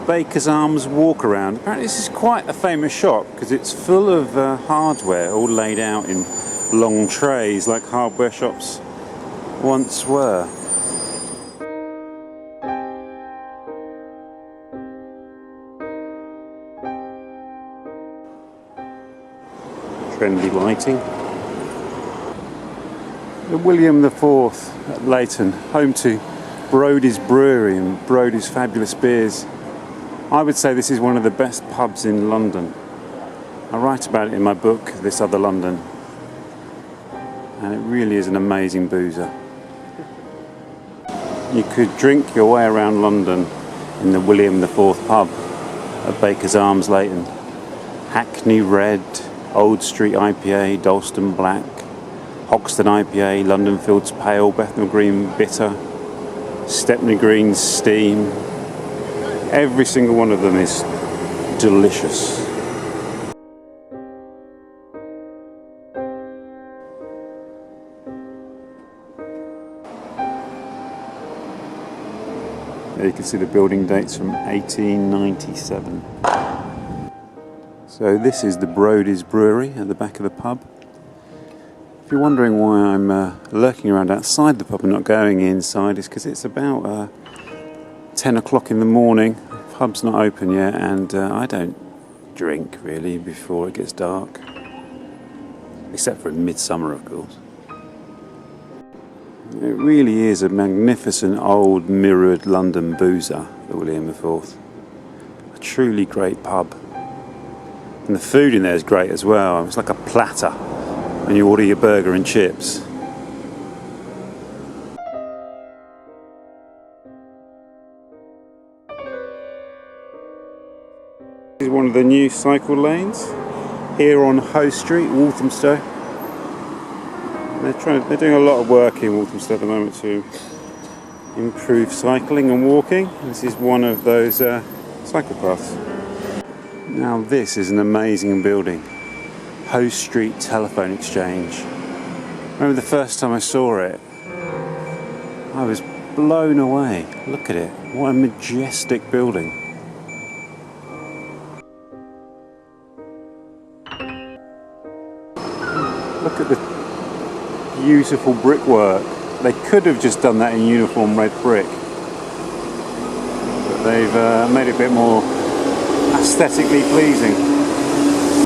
Bakers Arms walk around. Apparently this is quite a famous shop because it's full of hardware all laid out in long trays like hardware shops once were. Trendy lighting. The William IV at Leyton, home to Brodie's Brewery and Brodie's fabulous beers. I would say this is one of the best pubs in London. I write about it in my book, This Other London. And it really is an amazing boozer. You could drink your way around London in the William IV pub at Bakers Arms Leyton. Hackney Red, Old Street IPA, Dalston Black, Hoxton IPA, London Fields Pale, Bethnal Green Bitter, Stepney Green Steam. Every single one of them is delicious. There you can see the building dates from 1897. So this is the Brodie's Brewery at the back of the pub. If you're wondering why I'm lurking around outside the pub and not going inside, it's because it's about 10 o'clock in the morning. The pub's not open yet, and I don't drink really before it gets dark, except for in midsummer, of course. It really is a magnificent old mirrored London boozer, the William IV. A truly great pub. And the food in there is great as well. It's like a platter when you order your burger and chips. This is one of the new cycle lanes here on Hoe Street, Walthamstow. They're doing a lot of work in Walthamstow at the moment to improve cycling and walking. This is one of those cycle paths. Now this is an amazing building. Hoe Street Telephone Exchange. I remember the first time I saw it, I was blown away. Look at it, what a majestic building. Look at the beautiful brickwork. They could have just done that in uniform red brick, but they've made it a bit more aesthetically pleasing.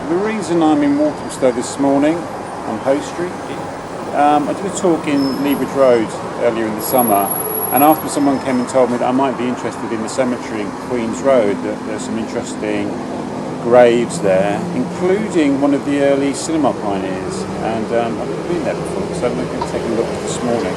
The reason I'm in Walthamstow this morning on Hoe Street, I did a talk in Leabridge Road earlier in the summer, and after someone came and told me that I might be interested in the cemetery in Queen's Road, that there's some interesting graves there, including one of the early cinema pioneers, and I've never been there before, so I'm going to take a look this morning.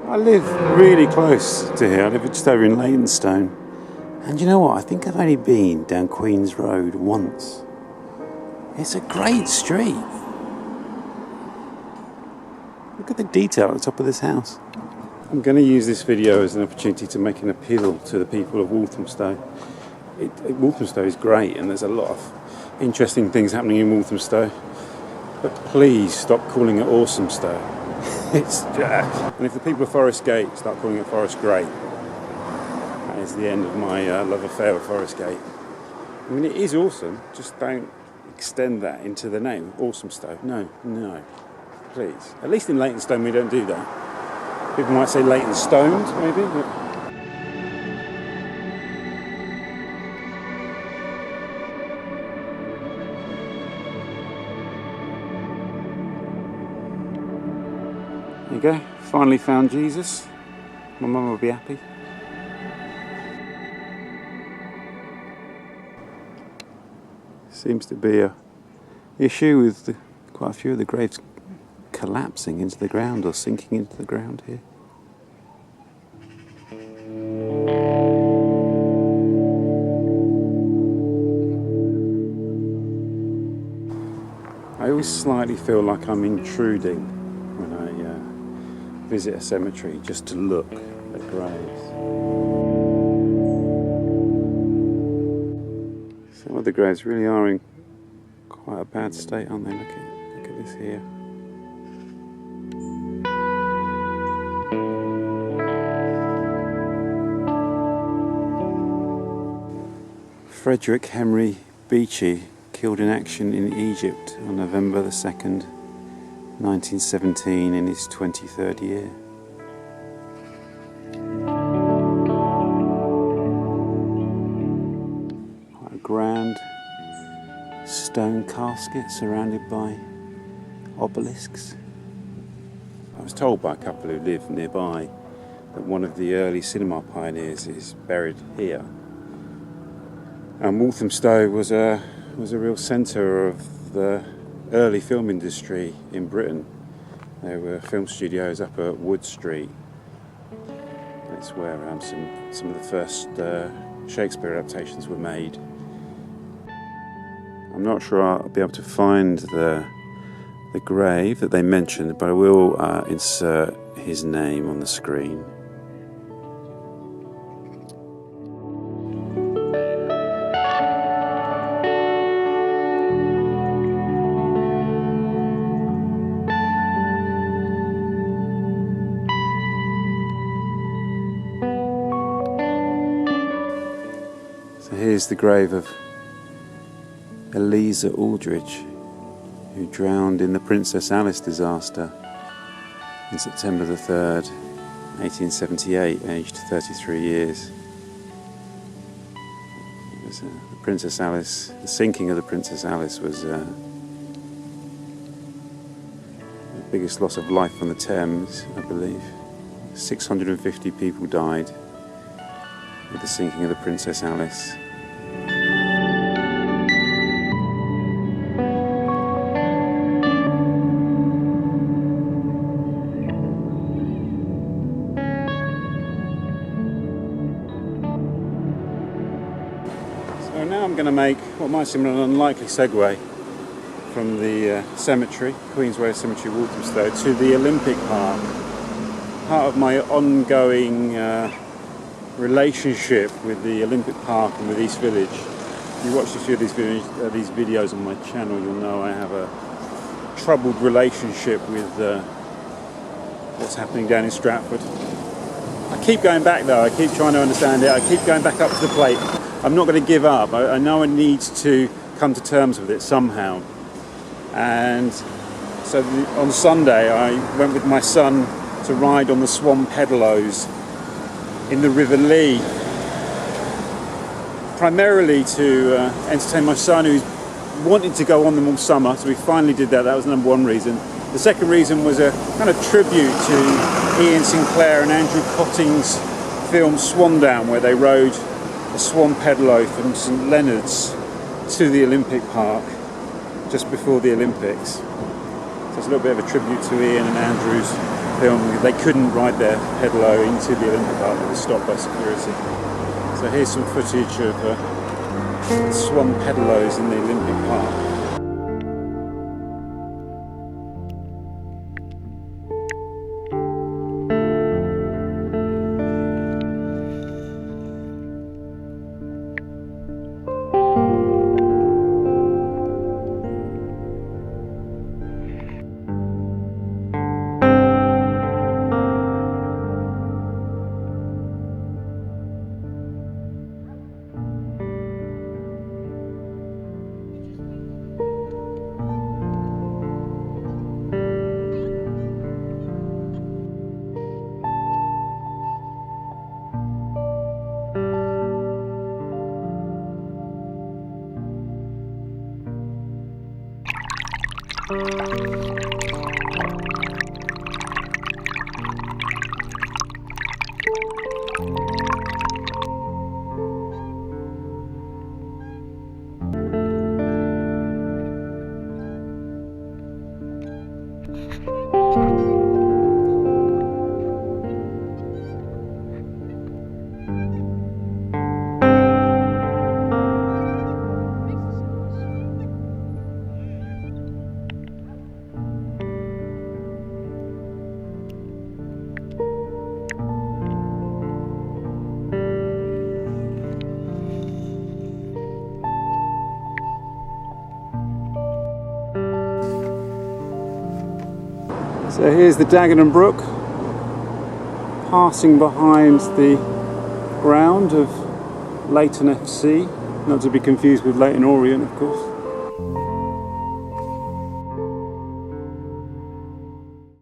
I live really close to here. I live just over in Leytonstone. And you know what? I think I've only been down Queen's Road once. It's a great street. Look at the detail at the top of this house. I'm going to use this video as an opportunity to make an appeal to the people of Walthamstow. Walthamstow is great, and there's a lot of interesting things happening in Walthamstow. But please stop calling it Awesomestow. And if the people of Forest Gate start calling it Forest Grey, that is the end of my love affair with Forest Gate. I mean, it is awesome, just don't extend that into the name, Awesomestow. No, please. At least in Leytonstone we don't do that. People might say Leytonstoned, maybe, but... There you go, finally found Jesus. My mum will be happy. Seems to be a issue with quite a few of the graves collapsing into the ground or sinking into the ground here. always slightly feel like I'm intruding when I visit a cemetery just to look at graves. Some of the graves really are in quite a bad state, aren't they? Look at this here. Frederick Henry Beechey, killed in action in Egypt on November the 2nd, 1917, in his 23rd year. Quite a grand stone casket surrounded by obelisks. I was told by a couple who live nearby that one of the early cinema pioneers is buried here. And Walthamstow was a real centre of the early film industry in Britain. There were film studios up at Wood Street. That's where some of the first Shakespeare adaptations were made. I'm not sure I'll be able to find the grave that they mentioned, but I will insert his name on the screen. Here's the grave of Eliza Aldridge, who drowned in the Princess Alice disaster on September the 3rd, 1878, aged 33 years. The Princess Alice, the sinking of the Princess Alice was the biggest loss of life on the Thames, I believe. 650 people died with the sinking of the Princess Alice. So now I'm going to make what might seem an unlikely segue from the cemetery, Queensway Cemetery, Walthamstow, to the Olympic Park. Part of my ongoing relationship with the Olympic Park and with East Village. If you watched a few of these videos on my channel, you'll know I have a troubled relationship with what's happening down in Stratford. I keep going back though, I keep trying to understand it, I keep going back up to the plate. I'm not going to give up. I know I need to come to terms with it somehow. And so on Sunday I went with my son to ride on the Swan Pedalos in the River Lea, primarily to entertain my son, who's wanted to go on them all summer, so we finally did that. That was the number one reason. The second reason was a kind of tribute to Ian Sinclair and Andrew Cotting's film Swandown, where they rode a Swan Pedalo from St Leonard's to the Olympic Park just before the Olympics. So it's a little bit of a tribute to Ian and Andrew's film. They couldn't ride their pedalo into the Olympic Park, they were stopped by security. So here's some footage of Swan Pedalos in the Olympic Park. So here's the Dagenham Brook, passing behind the ground of Leyton FC, not to be confused with Leyton Orient, of course.